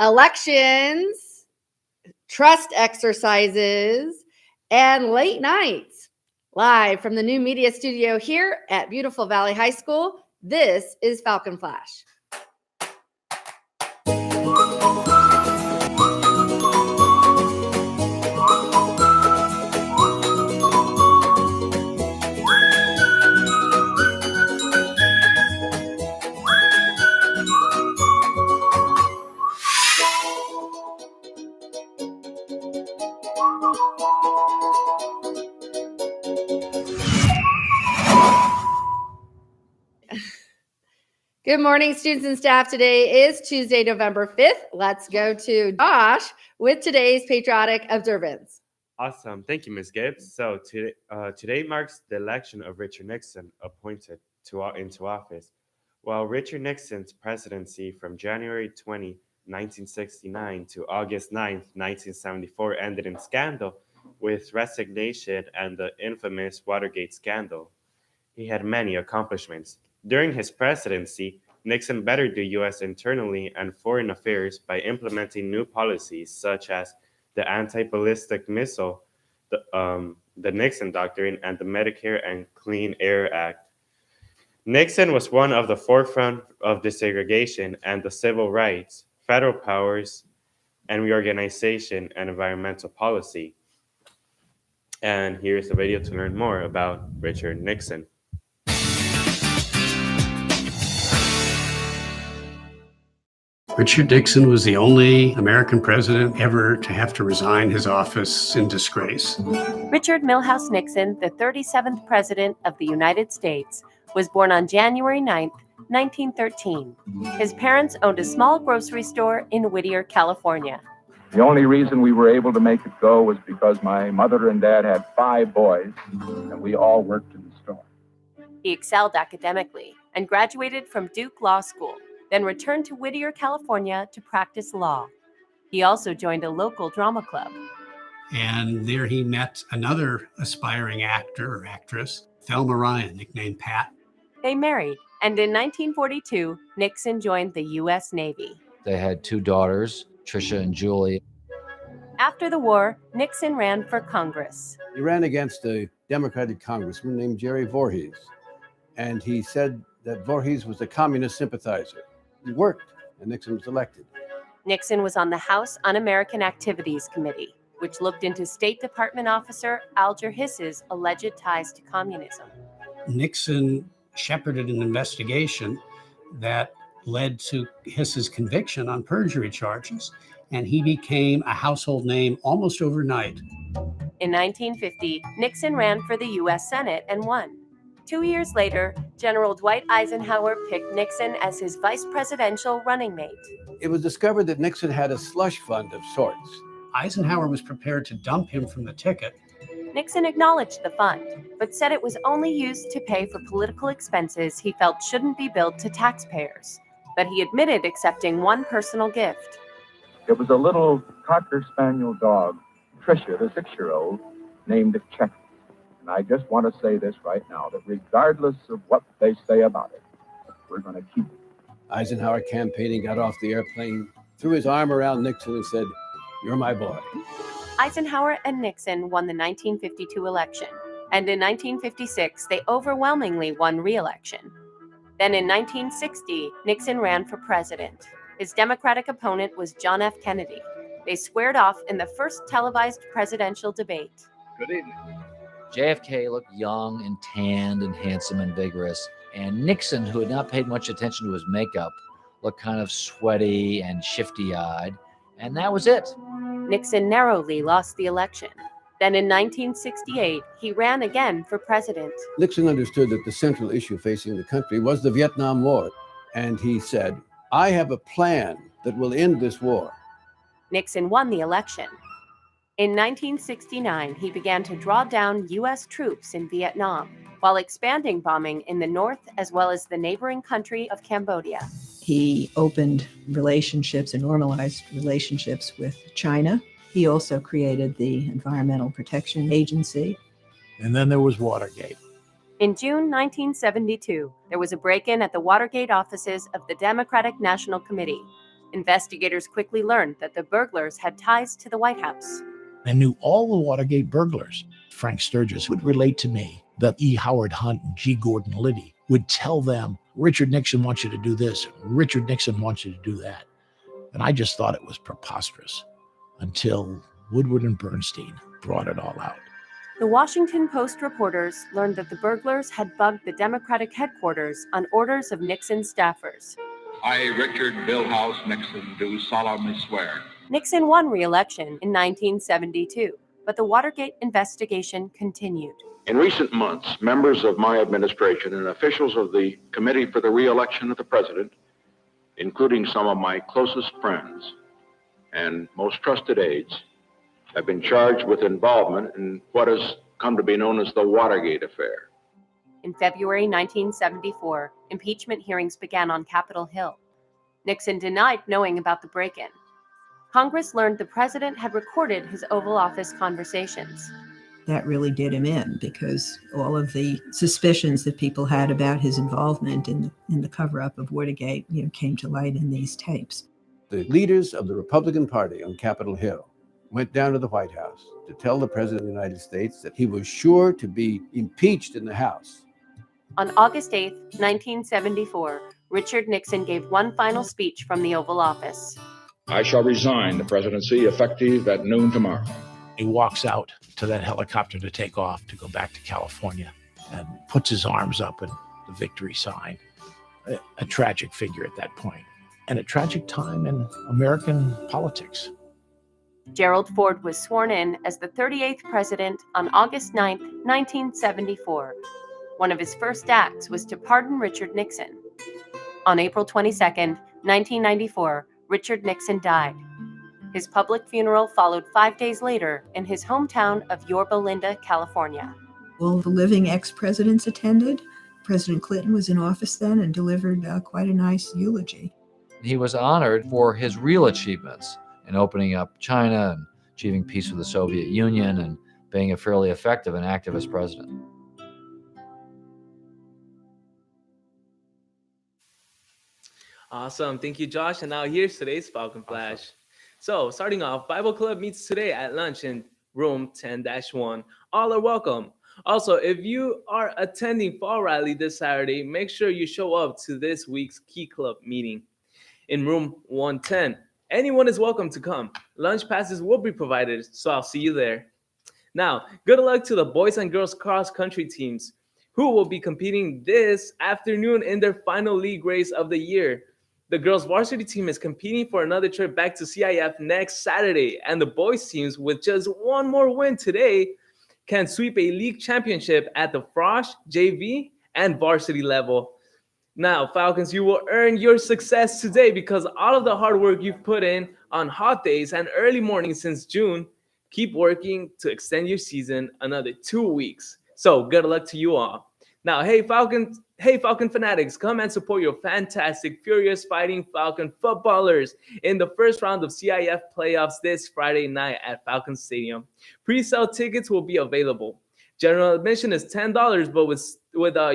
elections, trust exercises, and late nights. Live from the new media studio here at beautiful Valley High School, this is Falcon Flash. Good morning, students and staff. Today is Tuesday, November 5th. Let's go to Josh with today's patriotic observance. Awesome. Thank you, Ms. Gibbs. So today marks the election of Richard Nixon appointed into office. While Richard Nixon's presidency from January 20, 1969 to August 9, 1974 ended in scandal with resignation and the infamous Watergate scandal, he had many accomplishments. During his presidency, Nixon bettered the U.S. internally and foreign affairs by implementing new policies such as the anti-ballistic missile, the Nixon Doctrine, and the Medicare and Clean Air Act. Nixon was one of the forefront of desegregation and the civil rights, federal powers, and reorganization and environmental policy. And here's a video to learn more about Richard Nixon. Richard Nixon was the only American president ever to have to resign his office in disgrace. Richard Milhouse Nixon, the 37th President of the United States, was born on January 9, 1913. His parents owned a small grocery store in Whittier, California. The only reason we were able to make it go was because my mother and dad had 5 boys, and we all worked in the store. He excelled academically and graduated from Duke Law School, then returned to Whittier, California to practice law. He also joined a local drama club. And there he met another aspiring actor or actress, Thelma Ryan, nicknamed Pat. They married, and in 1942, Nixon joined the U.S. Navy. They had 2 daughters, Tricia and Julie. After the war, Nixon ran for Congress. He ran against a Democratic congressman named Jerry Voorhees, and he said that Voorhees was a communist sympathizer. It worked, and Nixon was elected. Nixon was on the House Un-American Activities Committee, which looked into State Department officer Alger Hiss's alleged ties to communism. Nixon shepherded an investigation that led to Hiss's conviction on perjury charges, and he became a household name almost overnight. In 1950, Nixon ran for the U.S. Senate and won. 2 years later, General Dwight Eisenhower picked Nixon as his vice presidential running mate. It was discovered that Nixon had a slush fund of sorts. Eisenhower was prepared to dump him from the ticket. Nixon acknowledged the fund, but said it was only used to pay for political expenses he felt shouldn't be billed to taxpayers. But he admitted accepting one personal gift. It was a little Cocker Spaniel dog, Tricia, the 6-year-old, named Check. And I just want to say this right now, that regardless of what they say about it, we're going to keep it. Eisenhower campaigning, got off the airplane, threw his arm around Nixon and said, "You're my boy." Eisenhower and Nixon won the 1952 election, and in 1956, they overwhelmingly won re-election. Then in 1960, Nixon ran for president. His Democratic opponent was John F. Kennedy. They squared off in the first televised presidential debate. Good evening. JFK looked young and tanned and handsome and vigorous, and Nixon, who had not paid much attention to his makeup, looked kind of sweaty and shifty-eyed, and that was it. Nixon narrowly lost the election. Then in 1968, he ran again for president. Nixon understood that the central issue facing the country was the Vietnam War, and he said, "I have a plan that will end this war." Nixon won the election. In 1969, he began to draw down U.S. troops in Vietnam, while expanding bombing in the north as well as the neighboring country of Cambodia. He opened relationships and normalized relationships with China. He also created the Environmental Protection Agency. And then there was Watergate. In June 1972, there was a break-in at the Watergate offices of the Democratic National Committee. Investigators quickly learned that the burglars had ties to the White House. I knew all the Watergate burglars. Frank Sturgis would relate to me that E. Howard Hunt and G. Gordon Liddy would tell them, Richard Nixon wants you to do this, Richard Nixon wants you to do that. And I just thought it was preposterous until Woodward and Bernstein brought it all out. The Washington Post reporters learned that the burglars had bugged the Democratic headquarters on orders of Nixon's staffers. I, Richard Billhouse Nixon, do solemnly swear. Nixon won re-election in 1972, but the Watergate investigation continued. In recent months, members of my administration and officials of the Committee for the Re-election of the President, including some of my closest friends and most trusted aides, have been charged with involvement in what has come to be known as the Watergate affair. In February 1974, impeachment hearings began on Capitol Hill. Nixon denied knowing about the break-in. Congress learned the president had recorded his Oval Office conversations. That really did him in, because all of the suspicions that people had about his involvement in the cover-up of Watergate, came to light in these tapes. The leaders of the Republican Party on Capitol Hill went down to the White House to tell the President of the United States that he was sure to be impeached in the House. On August 8, 1974, Richard Nixon gave one final speech from the Oval Office. I shall resign the presidency effective at noon tomorrow. He walks out to that helicopter to take off to go back to California and puts his arms up in the victory sign. A tragic figure at that point, and a tragic time in American politics. Gerald Ford was sworn in as the 38th president on August 9, 1974. One of his first acts was to pardon Richard Nixon. On April 22, 1994, Richard Nixon died. His public funeral followed 5 days later in his hometown of Yorba Linda, California. All the living ex-presidents attended. President Clinton was in office then and delivered quite a nice eulogy. He was honored for his real achievements in opening up China and achieving peace with the Soviet Union and being a fairly effective and activist president. Awesome. Thank you, Josh. And now here's today's Falcon Flash. Awesome. So starting off, Bible Club meets today at lunch in room 10-1. All are welcome. Also, if you are attending Fall Rally this Saturday, make sure you show up to this week's Key Club meeting in room 110. Anyone is welcome to come. Lunch passes will be provided, so I'll see you there. Now, good luck to the boys and girls cross country teams who will be competing this afternoon in their final league race of the year. The girls varsity team is competing for another trip back to CIF next Saturday, and the boys teams, with just one more win today, can sweep a league championship at the Frosh, JV, and varsity level. Now, Falcons, you will earn your success today because all of the hard work you've put in on hot days and early mornings since June. Keep working to extend your season another 2 weeks. So good luck to you all. Now, hey Falcon fanatics, come and support your fantastic, furious fighting Falcon footballers in the first round of CIF playoffs this Friday night at Falcon Stadium. Pre-sale tickets will be available. General admission is $10, but with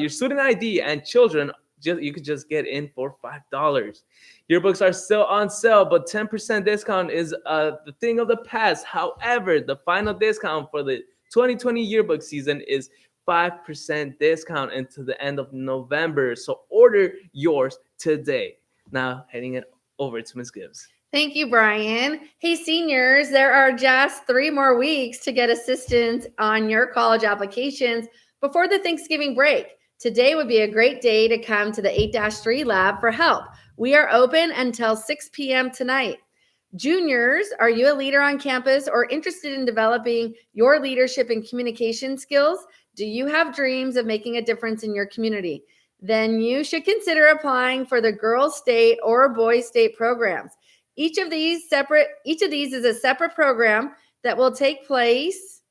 your student ID and children, you could just get in for $5. Yearbooks are still on sale, but 10% discount is the thing of the past. However, the final discount for the 2020 yearbook season is 5% discount into the end of November. So order yours today. Now heading it over to Ms. Gibbs. Thank you, Brian. Hey, seniors, there are just 3 more weeks to get assistance on your college applications before the Thanksgiving break. Today would be a great day to come to the 8-3 lab for help. We are open until 6 p.m. tonight. Juniors, are you a leader on campus or interested in developing your leadership and communication skills? Do you have dreams of making a difference in your community? Then you should consider applying for the Girls State or Boys State programs. Each of these is a separate program that will take place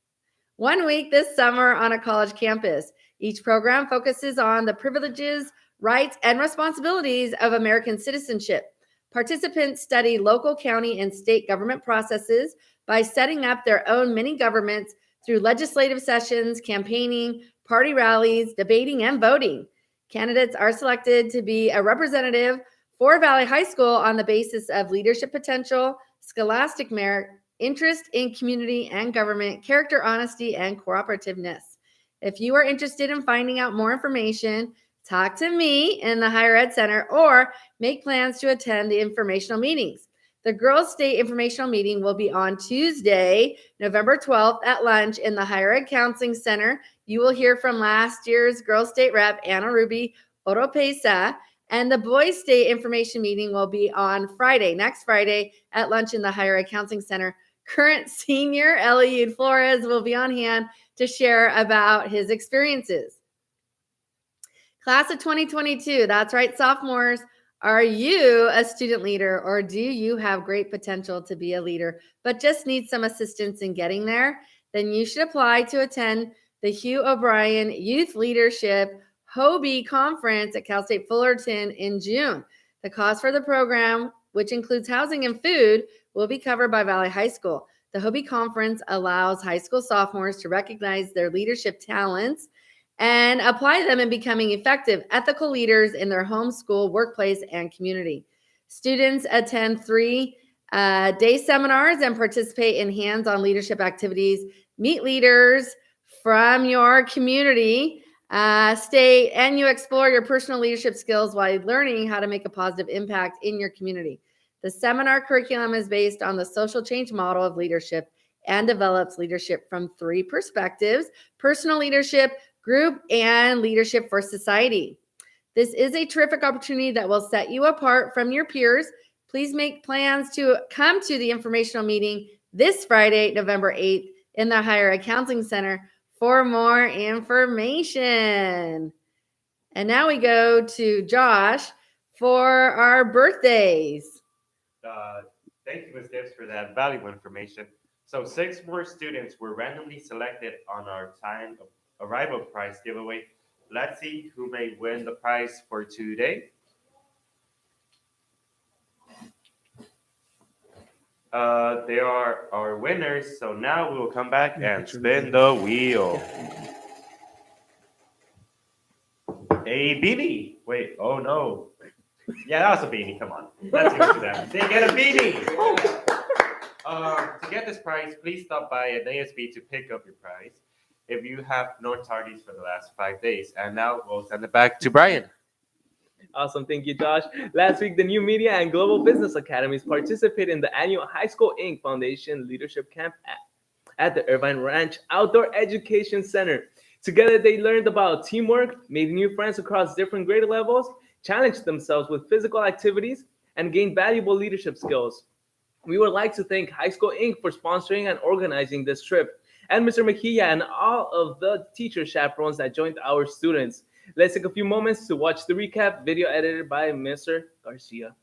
1 week this summer on a college campus. Each program focuses on the privileges, rights, and responsibilities of American citizenship. Participants study local, county, and state government processes by setting up their own mini governments through legislative sessions, campaigning, party rallies, debating, and voting. Candidates are selected to be a representative for Valley High School on the basis of leadership potential, scholastic merit, interest in community and government, character, honesty, and cooperativeness. If you are interested in finding out more information, talk to me in the Higher Ed Center or make plans to attend the informational meetings. The Girls State Informational Meeting will be on Tuesday, November 12th at lunch in the Higher Ed Counseling Center. You will hear from last year's Girls State Rep, Anna Ruby Oropesa, and the Boys State Information Meeting will be on Friday, next Friday at lunch in the Higher Ed Counseling Center. Current senior Eliud Flores will be on hand to share about his experiences. Class of 2022, that's right, sophomores. Are you a student leader, or do you have great potential to be a leader but just need some assistance in getting there? Then you should apply to attend the Hugh O'Brien Youth Leadership Hobie Conference at Cal State Fullerton in June. The cost for the program, which includes housing and food, will be covered by Valley High School. The Hobie Conference allows high school sophomores to recognize their leadership talents and apply them in becoming effective, ethical leaders in their home, school, workplace, and community. Students attend 3-day seminars and participate in hands-on leadership activities, meet leaders from your community, state, and you explore your personal leadership skills while learning how to make a positive impact in your community. The seminar curriculum is based on the social change model of leadership and develops leadership from 3 perspectives: personal leadership, group, and leadership for society. This is a terrific opportunity that will set you apart from your peers. Please make plans to come to the informational meeting this Friday, November 8th in the Higher Ed Counseling Center for more information. And now we go to Josh for our birthdays. Thank you, Ms. Gibbs, for that valuable information. So 6 more students were randomly selected on our time of arrival prize giveaway. Let's see who may win the prize for today. They are our winners. So now we will come back and spin the wheel. A beanie. Wait, oh no. Yeah, that was a beanie. Come on. Let's give it to them. They get a beanie. To get this prize, please stop by an ASB to pick up your prize if you have no tardies for the last 5 days. And now we'll send it back to Brian. Awesome. Thank you, Josh. Last week, the New Media and Global Business Academies participated in the annual High School Inc. Foundation Leadership Camp at the Irvine Ranch Outdoor Education Center. Together, they learned about teamwork, made new friends across different grade levels, challenged themselves with physical activities, and gained valuable leadership skills. We would like to thank High School Inc. for sponsoring and organizing this trip, and Mr. Mejia and all of the teacher chaperones that joined our students. Let's take a few moments to watch the recap video edited by Mr. Garcia.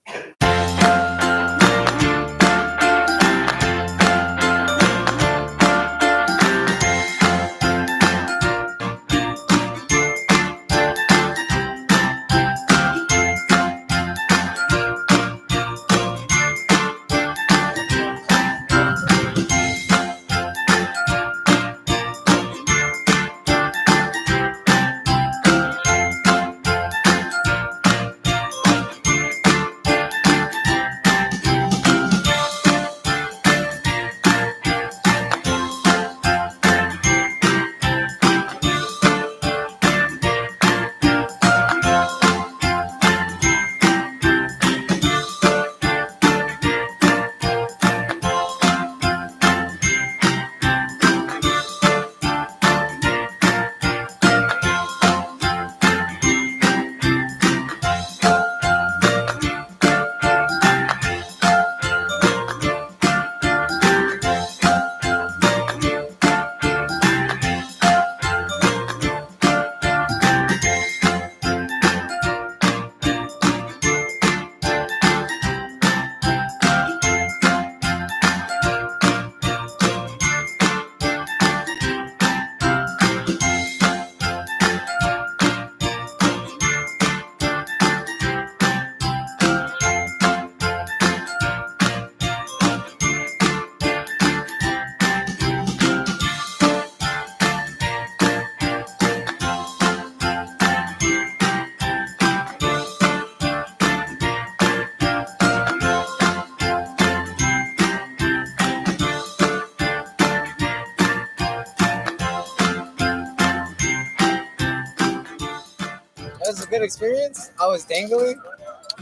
good experience. I was dangling.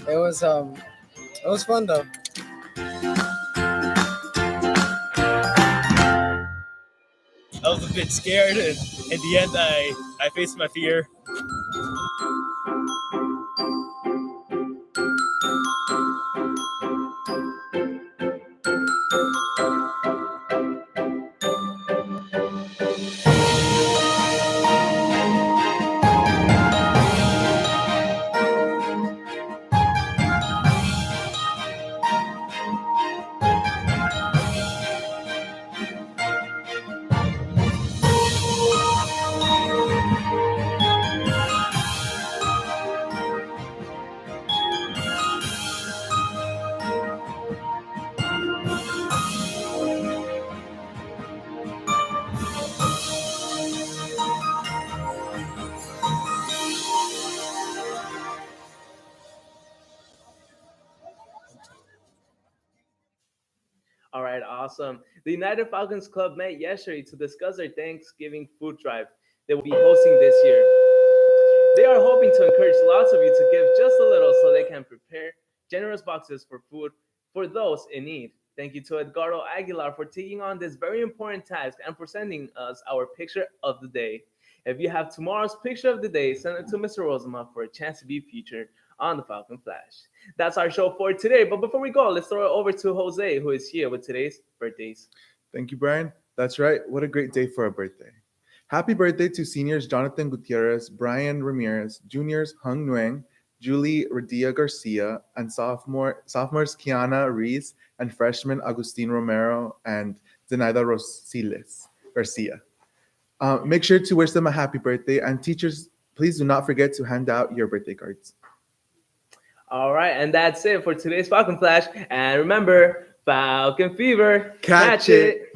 It was fun though. I was a bit scared, and in the end, I faced my fear. All right, awesome. The United Falcons Club met yesterday to discuss their Thanksgiving food drive they will be hosting this year. They are hoping to encourage lots of you to give just a little so they can prepare generous boxes for food for those in need. Thank you to Edgardo Aguilar for taking on this very important task and for sending us our picture of the day. If you have tomorrow's picture of the day, send it to Mr. Rosamond for a chance to be featured on the Falcon Flash. That's our show for today. But before we go, let's throw it over to Jose, who is here with today's birthdays. Thank you, Brian. That's right. What a great day for a birthday. Happy birthday to seniors Jonathan Gutierrez, Brian Ramirez, juniors Hung Nguyen, Julie Radia Garcia, and sophomores Kiana Reese and freshmen Agustin Romero and Zenaida Rosiles Garcia. Make sure to wish them a happy birthday, and teachers, please do not forget to hand out your birthday cards. All right, and that's it for today's Falcon Flash. And remember, Falcon Fever, catch it.